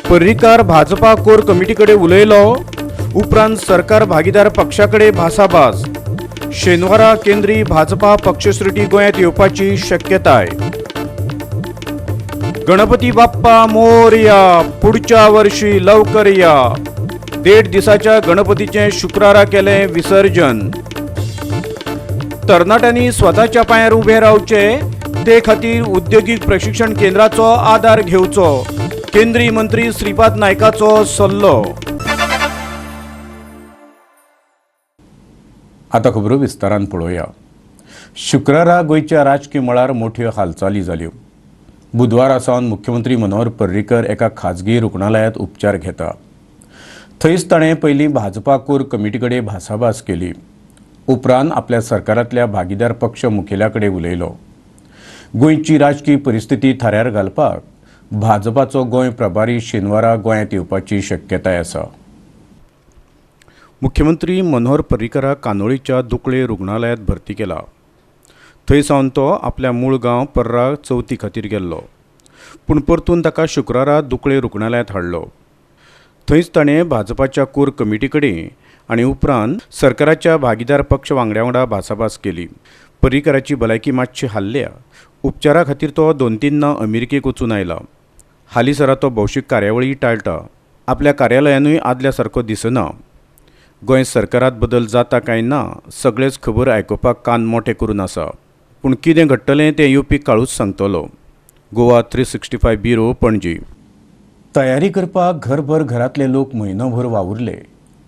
Parrikar Bhajpa core कमिटीकडे उलयलो. उपरांत सरकार भागीदार पक्षाकडे भासाभास. शेनवारा केंद्रीय भाजपा पक्षश्रुटी गोंयांत येवपाची शक्यताय. गणपती बाप्पा मोरया, पुढच्या वर्षी लवकर या. 1.5 दिसाच्या गणपतीचे शुक्रारा केले विसर्जन. तरणाट्यांनी स्वताच्या पांयार उभे रावचे, ते खातीर उद्योगीक प्रशिक्षण केंद्राचो आधार घेवचो. केंद्रीय मंत्री श्रीपाद नायकाचो सल्लो. आता खबरो विस्तारान पळोवया. शुक्रारा गोंयच्या राजकीय मळार मोठ्यो हालचाली जाल्यो. बुधवारा सावन मुख्यमंत्री मनोहर पर्रीकर एका खाजगी रुग्णालयांत उपचार घेता. थंयच ताणें पयलीं भाजपा कोर कमिटीकडे भासाभास केली. उपरांत आपल्या सरकारांतल्या भागीदार पक्ष मुखेल्याकडे उलयलो. गोंयची राजकीय परिस्थिती थाऱ्यार घालपाक भाजपाचो गोंय प्रभारी शेनवारा गोंयांत येवपाची शक्यताय आसा. मुख्यमंत्री मनोहर पर्रीकाराक कानोळीच्या दुकळे रुग्णालयांत भरती केला. थंय सावन तो आपल्या मूळ गांव पर्रा चवथी खातीर गेल्लो, पूण परतून ताका शुक्रारा दुकळे रुग्णालयांत हाडलो. थंयच ताणें भाजपाच्या कोर कमिटी कडेन आनी उपरांत सरकाराच्या भागीदार पक्ष वांगड्या भासाभास केली. पर्रीकाराची भलायकी मातशी हाल्ल्या. उपचारा खातीर तो 2-3 अमेरिकेक वचून आयला. हालींसरा तो भौशीक कार्यावळी टाळटा. आपल्या कार्यालयानूय आदल्या सारको दिसना. गोंय सरकारांत बदल जाता काय ना सगळेच खबर आयकुपाक कान मोठे करून आसा. पूण कितें घडटलें तें येवपी काळूच सांगतलो. गोवा 365 ब्युरो, पणजी. तयारी करपाक घरभर घरांतले लोक म्हयनोभर वावुरले,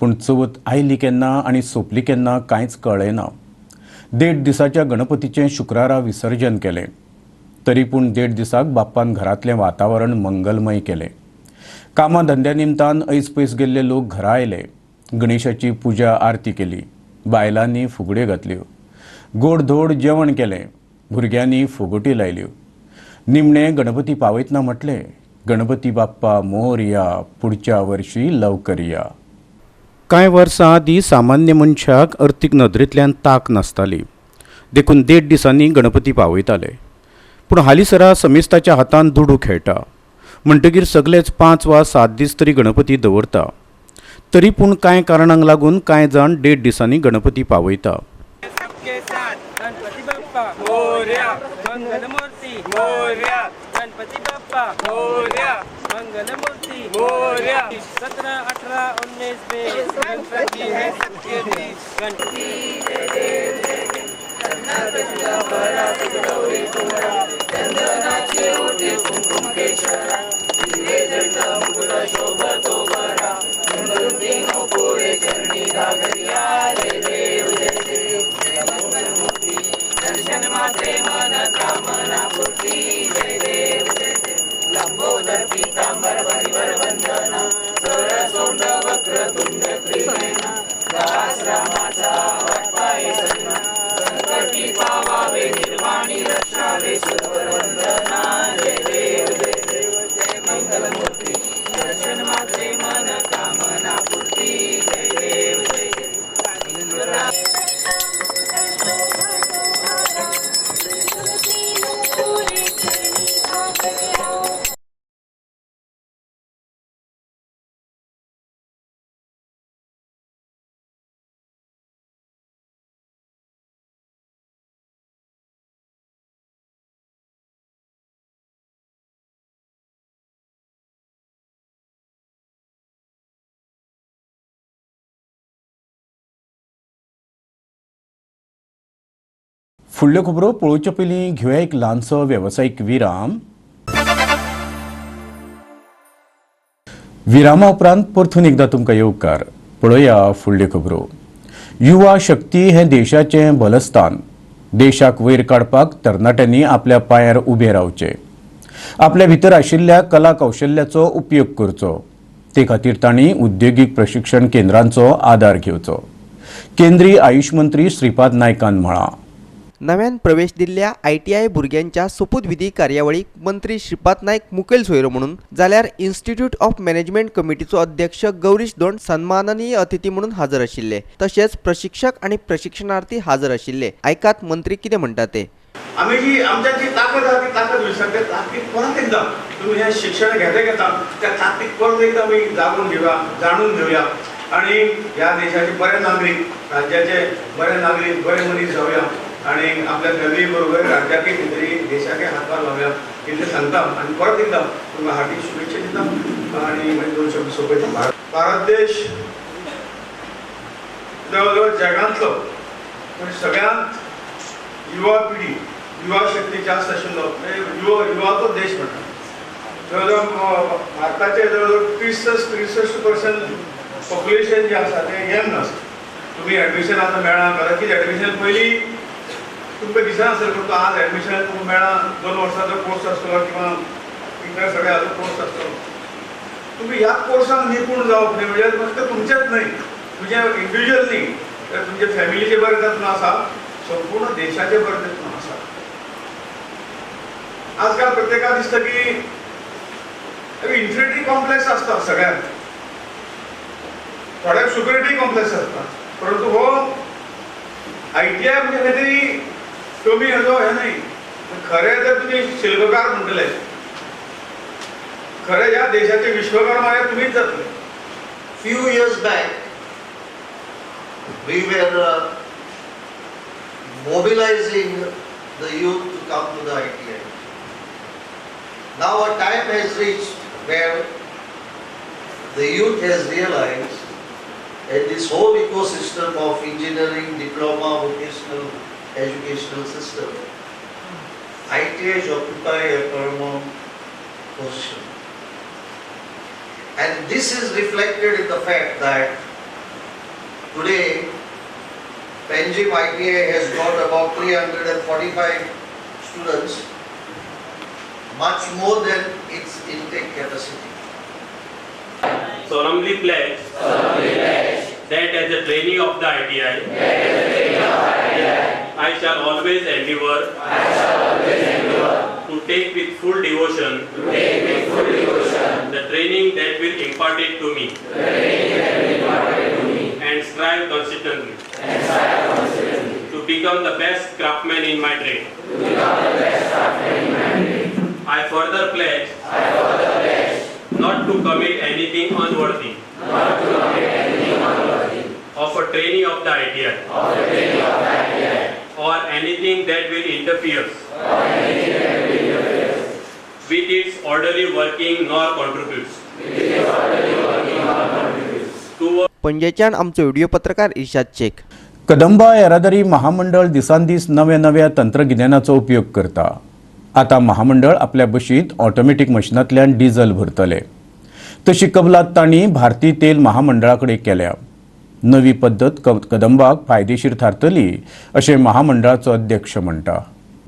पूण चवथ आयली केन्ना आनी सोंपली केन्ना कांयच कळ्ळें ना. 1.5 दिसाच्या गणपतीचें शुक्रारा विसर्जन केलें. तरी पूण 1.5 दिसाक बाप्पान घरांतलें वातावरण मंगलमय केलें. कामां धंद्या निमतान ऐस पयस गेल्ले लोक घरा आयले. गणेशाची पुजा आरती केली. बायलांनी फुगड्यो घातल्यो. गोडधोड जेवण केलें. भुरग्यांनी फुगटी लायल्यो. निमणे गणपती पावयतना म्हटलें, गणपती बाप्पा मोरया, पुढच्या वर्षी लवकर या. कांय वर्सां आदीं सामान्य मनशाक अर्थीक नदरेंतल्यान ताक नासताली, देखून 1.5 दिसांनी गणपती पावयताले. पूण हालींसरा समेस्ताच्या हातान दुडू खेळटा म्हणटकीर सगळेच 5 वा 7 दीस तरी गणपती दवरता. तरी पूण कांय कारणांक लागून कांय जाण 1.5 दिसांनी गणपती पावयता. गणपती बाप्पा मोरया, मंगलमूर्ती मोरया, गणपती बाप्पा मोरया, मंगलमूर्ती मोरया. 17, 18, 19, 20 गणपती है सबके बीच. गणपती चंदनाचे ओटे कुंकुम केशरा, दिवे जळता मुकुट शोभतो बरा, मंगलमूर्ती नकोरे चरणी घागरिया. जय देव जय देव जय मंगलमूर्ती, दर्शन मात्रे मन कामना पूर्ती. जय देव जय देव. लंबोदर पीतांबर परिवर वंदना, सरसोंड वक्रतुंड त्रिनयना, दास रामाचा वाटपाय सजना, संकटी पावावे निर्वाणी रक्षावे सुरवर वंदना. जय देव जय देव जय मंगलमूर्ती, दर्शन मात्रे मन कामना पूर्ती. जय देव जय देव. फुडल्यो खबरो पळोवचे पयलीं घेवया एक ल्हानसो वेवसायीक विराम. विरामा उपरांत परतून एकदां तुमकां येवकार. पळोवया फुडल्यो खबरो. युवा शक्ती हें देशाचें बलस्थान. देशाक वयर काडपाक तरणाट्यांनी आपल्या पांयार उबे रावचें. आपल्या भितर आशिल्ल्या कला कौशल्याचो उपयोग करचो. ते खातीर तांणी उद्योगीक प्रशिक्षण केंद्रांचो आधार घेवचो. केंद्रीय आयुष मंत्री श्रीपाद नायकान म्हळां. नव्यान प्रवेश दिल्ल्या ITI भुरग्यांच्या सोपूतविधी कार्यावळीक मंत्री श्रीपाद नायक मुखेल सोयरो म्हणून जाल्यार इन्स्टिट्यूट ऑफ मॅनेजमेंट कमिटीचो अध्यक्ष गौरीश दोंड सन्माननीय अतिथी म्हणून हाजर आशिल्ले. तशेंच प्रशिक्षक आणि प्रशिक्षणार्थी हाजर आशिल्ले. आयकात मंत्री कितें म्हणटा ते. आम्ही जी आमच्याची ताकद आहे ती ताकद विसरते. त्या ताकदीत परत एकदा तुम्ही हे शिक्षण घेता त्या ताकदीत परत एकदा मी जाणून घेऊया आणि या देशाचे बरे नागरिक, राज्याचे बरे नागरिक, बरे मनीस जाऊया आणि आपल्या फॅमिली बरोबर राज्याके तरी देशाके हातभार लावूया इतले सांगता आणि परत एकदा तुम्हाला हार्दिक शुभेच्छा दिता आणि दोन शब्द सोबत. भारत देश जवळजवळ जगांतलो सगळ्यांत युवा पिढी, युवा शक्ती जास्त आशिल्लो युवाचो देश म्हणटा. जवळजवळ भारताचे जवळजवळ 63% पॉप्युलेशन जे आसा ते यंग आसा. तुम्ही ॲडमिशन आता मेळ्ळा कदाचित ॲडमिशन पयलीं तुमकां दिसना आसलें पूण आज ॲडमिशन तुमकां मेळ्ळा 2 वर्सांचो कोर्स आसतलो किंवा इतर सगळ्याचो कोर्स आसतलो. तुम्ही ह्या कोर्साक निपूण जावप न्ही म्हणजे फक्त तुमचेच न्ही, तुमचे इंडिव्हिज्युअल न्ही तर तुमच्या फॅमिलीचे बरें तातूंत आसा, संपूर्ण देशाचे बरें तातूंत आसा. आजकाल प्रत्येकाक दिसता की इन्फिनिटी कॉम्प्लेक्स आसता सगळ्यांक, थोड्याक सुपरिटी कॉम्प्लेक्स आसता, परंतु हो ITI म्हणजे खंय तरी कमी हेजो हें न्ही. खरें जर तुमी शिल्पकार म्हणटले, खरे ह्या देशाचे विश्वकर्मा हे तुमीच जातले. Few years back, we were mobilizing the youth to come to the ITI. Now a time has reached where the youth has realized that this whole ecosystem of engineering, diploma, vocational, educational system, ITIs occupy a paramount position. And this is reflected in the fact that today Panjim ITI has got about 345 students, much more than its intake capacity. Solemnly pledge that as a trainee of the ITI, I shall always endeavor to take with full devotion the training that will impart it to me and strive consistently to become the best craftsman in my trade. I further pledge not to commit anything unworthy of a trainee of the ITI or anything that will interfere with its orderly working nor contributes to पणजेच्यान आमचो video पत्रकार इर्शाद शेख. कदंबा येरादारी महामंडळ दिसान-दीस नव्या तंत्रगिन्यानाचो उपयोग करता. आता महामंडळ आपल्या बशींत ऑटोमॅटिक मशिनांतल्यान डिझल भरतले. तशी कबलात तांणी भारतीय तेल महामंडळाकडे केल्या. नवी पद्दत कदंबाक फायदेशीर थारतली अशें महामंडळाचो अध्यक्ष म्हणटा.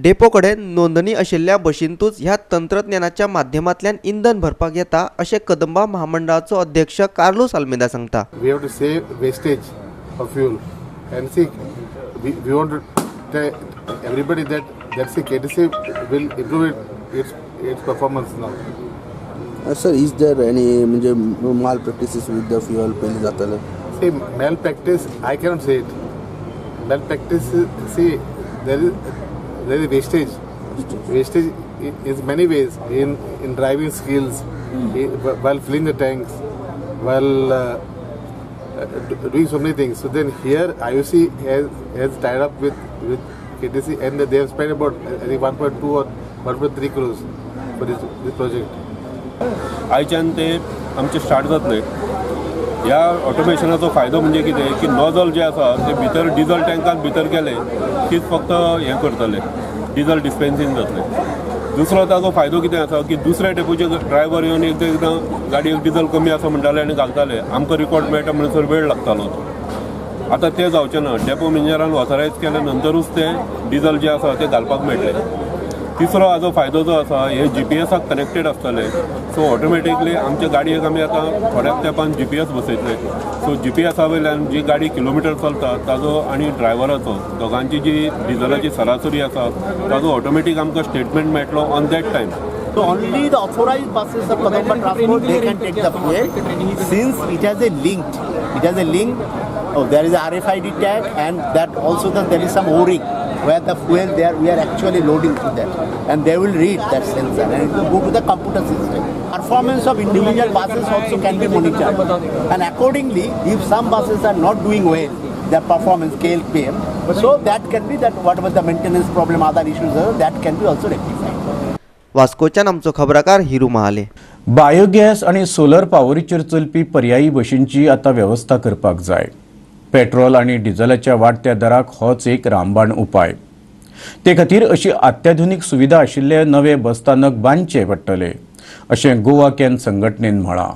डेपो कडेन नोंदणी आशिल्ल्या बशींतूच ह्या तंत्रज्ञानाच्या माध्यमांतल्यान इंधन भरपाक येता अशें कदंबा महामंडळाचो अध्यक्ष कार्लोस आल्मेदा सांगता. We have to save wastage of fuel and see we want to tell everybody that KTC will improve its performance now. Sir, is there any malpractices with the fuel पयली जाताले? See, malpractice, I cannot say it. Malpractice, see, there is wastage. Wastage is many ways in driving skills, while filling the tanks, while doing so many things. So then here IOC has tied up with KTC and they have spent about I think 1.2 or 1.3 crores for this project. आयच्यान ते आमचे start जातले. ह्या ऑटोमेशनाचो फायदो म्हणजे कितें की nozzle जे आसा ते भितर डिझल टँकान भितर गेले की फक्त हें करतले, डिझल डिस्पेन्सिंग जातले. दुसरो ताजो फायदो कितें आसा की दुसऱ्या डेपोचे ड्रायव्हर येवन एकदां गाडयेक डिझल कमी आसा म्हणटाले आनी घालताले, आमकां रिकॉर्ड मेळटा म्हणसर वेळ लागतालो. आतां तें जावचें ना. डेपो मॅनेजरान ऑथरायज केल्या नंतरूच ते डिझल जे आसा ते घालपाक मेळटले. तिसरो हाजो फायदो जो आसा हे GPS-आक कनेक्टेड आसतले. सो ऑटोमॅटिकली आमच्या गाडयेक आमी आतां थोड्याच तेंपान GPS बसयतले. सो GPS वयल्यान जी गाडी किलोमिटर चलता ताजो आनी ड्रायव्हराचो दोगांची जी डिझलाची सरासरी आसा ताजो ऑटोमॅटीक आमकां स्टेटमेंट मेळटलो on that time. So only the authorized buses of Kadamba Transport they can take the fuel, since it has a link. There is a RFID tag and that also there is some O-ring where the fuel there, we are actually loading to that, and they will read that sensor and it will go to the computer system. Performance of individual buses also can be monitored, and accordingly, if some buses are not doing well, their performance KLPM, so that can be that whatever the maintenance problem, other issues are, that can be also rectified. वास्कोच्यान आमचो खबराकार Hiru Mahale. Biogas आणि solar पॉवरीचेर चलपी पर्यायी बशींची आता व्यवस्था करपाक जाय. Petrol आणि डिझेलाच्या वाडत्या दराक होच एक रामबाण उपाय. ते खातीर अशी अत्याधुनीक सुविधा आशिल्ले नवे बसस्थानक बांदचे पडटले अशें गोवा कॅन संघटनेन म्हळां.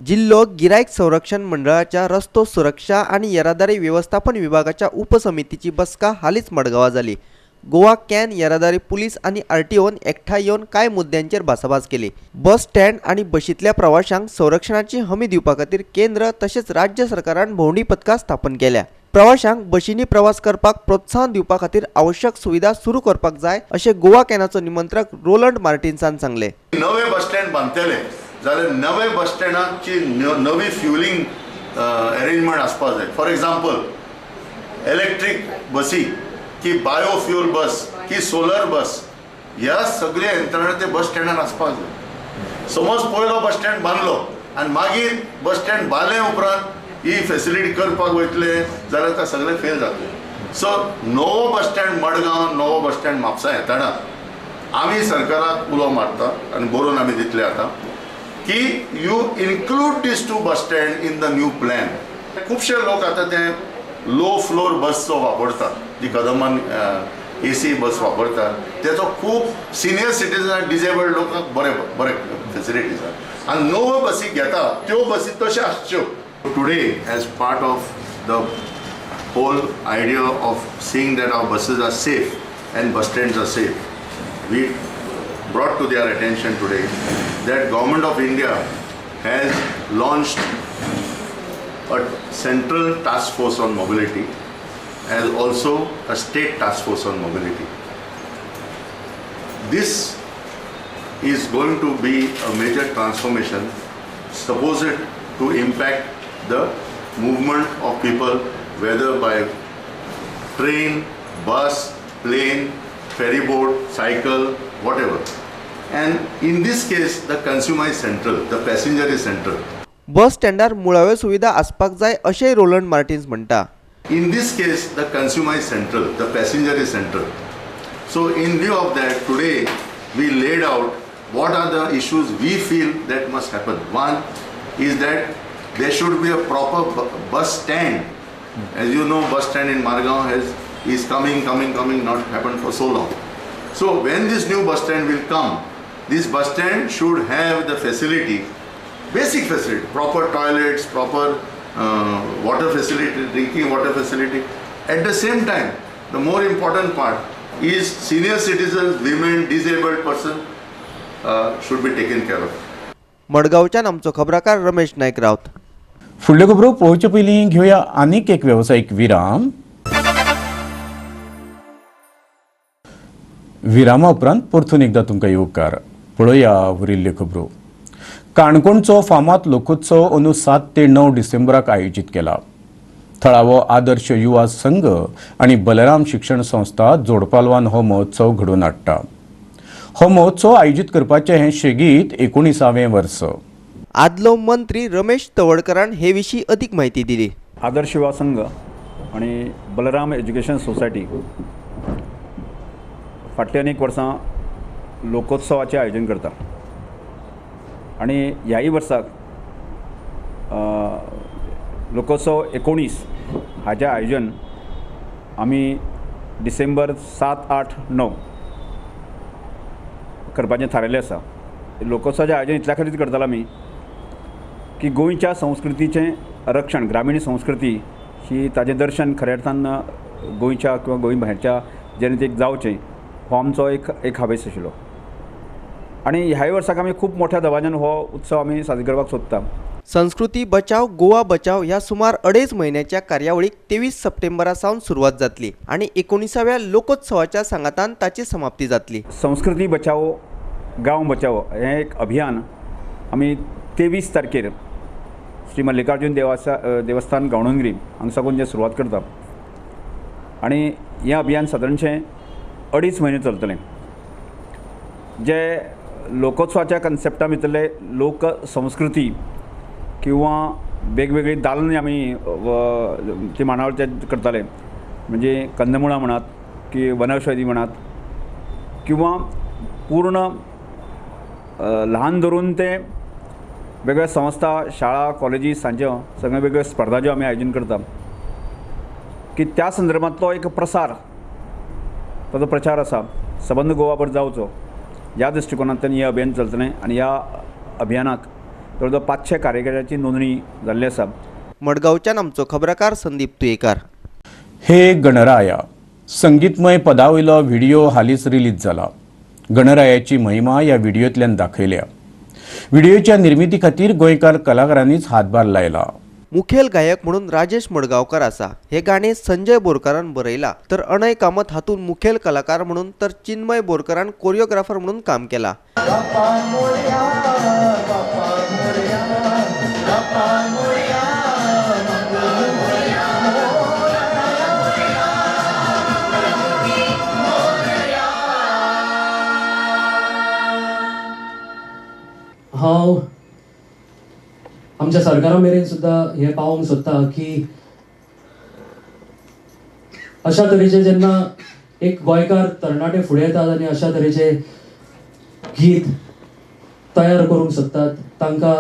जिल्हो गिरायक संरक्षण मंडळाच्या रस्तो सुरक्षा आणि येरादारी व्यवस्थापन विभागाच्या उपसमितीची बसका हालींच मडगांवां जाली. गोवा कॅन येरादारी पुलीस आणि आरटीओन एकठांय येवन कांय मुद्द्यांचेर भासाभास केली. बस स्टँड आणि बशींतल्या प्रवाशांक संरक्षणाची हमी दिवपा खातीर केंद्र तशेंच राज्य सरकारान भोंवडी पथकां स्थापन केल्या. प्रवाशांक बशींनी प्रवास करपाक प्रोत्साहन दिवपा खातीर आवश्यक सुविधा सुरू करपाक जाय अशें गोवा कॅनाचो निमंत्रक रोलंड मार्टिन्सान सांगले. नवे बस स्टँड बांदतले जाल्यार नवे बस स्टँडाची नवी फ्युलिंग अरेंजमेंट आसपाक जाय. फॉर एग्जाम्पल इलेक्ट्रीक बसी की बायोफ्यूल बस की सोलर बस ह्या सगळ्या यंत्रणा ते बस स्टँडान आसपाक जाय. समज पयलो बस स्टँड बांदलो आनी मागीर बस स्टँड बांदले उपरांत ही फेसिलिटी करपाक वयतले जाल्यार ते सगळे फेल जातले. सो नवो बस स्टँड मडगांव, नवो बस स्टँड म्हापसा येताना आमी सरकाराक उलो मारता आनी बरोवन आमी दितले आतां की you include these two bus stand in the new plan. खुबशे लोक आतां ते लो फ्लोर बसचो वापरतात, जी कदमान AC बस वापरतात, तेचो खूब सिनियर सिटीजन डिजेबल्ड लोकांक बरे बरे फेसिलिटीज आसात आनी नवो बसी घेता त्यो बसी तशें आसच्यो. Today as part of the whole idea of seeing that our buses are safe and bus stands are safe, we brought to their attention today that Government of India has launched a central task force on mobility as also a state task force on mobility. This is going to be a major transformation supposed to impact the movement of people, whether by train, bus, plane, ferry boat, cycle, whatever. And in this case the consumer is central, the passenger is central. बस स्टँडार मुळाव्यो सुविधा आसपाक जाय अशेंय Roland Martins म्हणटा. In this case the consumer is central, the passenger is central. So in view of that, today we laid out what are the issues we feel that must happen. One is that there should be a proper bus stand. As you know, bus stand in Margaon is coming, not happened for so long. So when this new bus stand will come, this bus stand should have the facility, basic facility, proper toilets, proper water facility, drinking water facility. At the same time, the more important part is senior citizens, women, disabled person should be taken care of. मडगांवच्यान आमचो खबराकार रमेश नायक रावत. फुडल्यो खबरो पळोवचे पयलीं घेवया आनीक एक वेवसायीक विराम. विरामा उपरांत परतून एकदा तुमकां येवकार. पळोवया उरिल्ल्यो खबरो. काणकोणचो फामाद लोकोत्सव अंदू 7 ते 9 डिसेंबराक आयोजीत केला. थळावो आदर्श युवा संघ आणि बलराम शिक्षण संस्था जोडपालवान हो महोत्सव घडोवन हाडटा. हो महोत्सव आयोजीत करपाचें हें शेगीत 19वें वर्स. आदलो मंत्री रमेश तवडकरान हे विशीं अदीक म्हायती दिली. आदर्श युवा संघ आणि बलराम एज्युकेशन सोसायटी फाटल्या अनेक वर्सां लोकोत्सवाचें आयोजन करता आणि ह्याय वर्साक लोकोत्सव 19 हाचें आयोजन आमी डिसेंबर 7, 8, 9 करपाचें थारायलें आसा. लोकोत्सवाचें आयोजन इतल्या खातीर करतालो आमी की गोंयच्या संस्कृतीचें रक्षण, ग्रामीण संस्कृती ही ताजें दर्शन खऱ्या अर्थान गोंयच्या किंवा गोंय भायरच्या जनतेक जावचें हो आमचो एक हावेस आशिल्लो. आणि ह्याय वर्साक आमी खूब मोठ्या दबाज्यान हो उत्सव आमी साजरो करपाक सोदता. संस्कृती बचाव गोवा बचाव ह्या सुमार 2.5 म्हयन्याच्या कार्यावळीक 23 सप्टेंबरा सावन सुरवात जातली आणि 19व्या लोकोत्सवाच्या सांगातान ताची समाप्ती जातली. संस्कृती बचाव गांव बचाव हें एक अभियान आमी 23 तारखेर श्री मल्लिकार्जुन देवस्थान गावणगिरी हांगा साकून जे सुरवात करता. आनी हें अभियान सादारणशें 2.5 म्हयने चलतलें. जे लोकोत्सवाच्या कन्सेप्टा भितरले लोकसंस्कृती किंवा वेगवेगळी दालनां आमी ती मांडावळ करताले, म्हणजे कंदमुळां म्हणात की वनौषधी म्हणात किंवा पूर्ण ल्हान धरून ते वेगळ्या संस्था, शाळा, कॉलेजी सांज्यो सगळे वेगळे स्पर्धा ज्यो आमी आयोजन करता की त्या संदर्भांतलो एक प्रसार, ताचो प्रचार आसा सबंद गोवाभर जावचो ह्या दृश्टिकोनांतल्यान हें अभियान चलतलें. आनी ह्या अभियानाक जवळ जवळ 500 कार्यकर्त्यांची नोंदणी जाल्ली आसा. मडगांवच्यान आमचो खबराकार संदीप तुयेकार. हे गणराया संगीतमय पदावयलो व्हिडिओ हालींच रिलीज जाला. गणरायाची महिमा ह्या व्हिडिओंतल्यान दाखयल्या. व्हिडिओच्या निर्मिती खातीर गोंयकार कलाकारांनीच हातभार लायला. मुखेल गायक म्हणून राजेश मडगांवकार आसा. हे गाणें संजय बोरकारान बरयला, तर अनय कामत हातून मुखेल कलाकार म्हणून तर चिन्मय बोरकारान कोरिओग्राफर म्हणून काम केला. हांव आमच्या सरकारा मेरेन सुद्दां हें पावोवंक सोदता की अशा तरेचे जेन्ना एक गोंयकार तरणाटे फुडें येतात आनी अशा तरेचे गीत तयार करूंक सोदतात, तांकां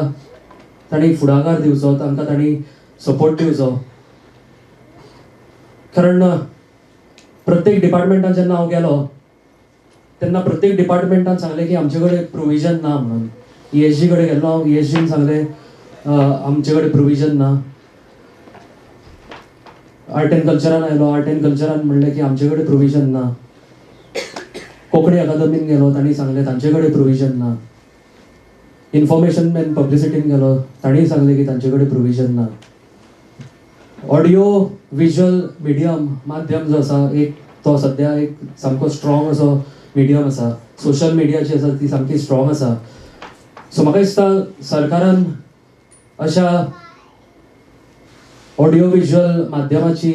तांणी फुडाकार दिवचो, तांकां तांणी सपोर्ट दिवचो. कारण प्रत्येक डिपार्टमेंटान जेन्ना हांव गेलो तेन्ना प्रत्येक डिपार्टमेंटान सांगलें की आमचे कडेन प्रोविजन ना म्हणून. ESG कडेन गेल्लो हांव, ESGन सांगलें आमचे कडेन प्रोविजन ना. आर्ट एंड कल्चरान आयलो, आर्ट एंड कल्चरान म्हणलें की आमचे कडेन प्रोविजन ना. कोंकणी अकादमीन गेलो, तांणी सांगलें तांचे कडेन प्रोविजन ना. इन्फॉर्मेशन एंड पब्लिसिटीन गेलो, तांणी सांगलें की तांचे कडेन प्रोविजन ना. ऑडियो विज्युअल मिडियम माध्यम जो आसा एक तो सद्या एक सामको स्ट्रॉंग असो मिडियम आसा. सोशल मिडिया जी आसा ती सामकी स्ट्रॉंग आसा. सो म्हाका दिसता सरकारान अशा ऑडियो विज्युअल माध्यमाची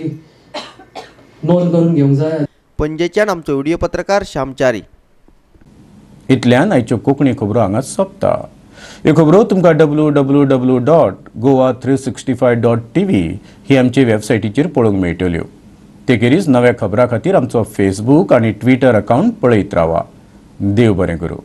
नोंद करून घेवंक जाय. पणजेच्यान आमचो व्हिडिओ पत्रकार श्यामचारी. इतल्यान आयच्यो कोंकणी खबरो हांगाच सोंपता. ह्यो खबरो तुमकां www.goa365.tv ही आमचे वेबसायटीचेर पळोवंक मेळटल्यो. तेखेरीज नव्या खबरां खातीर आमचो फेसबूक आनी ट्विटर अकावंट पळयत रावा. देव बरें करूं.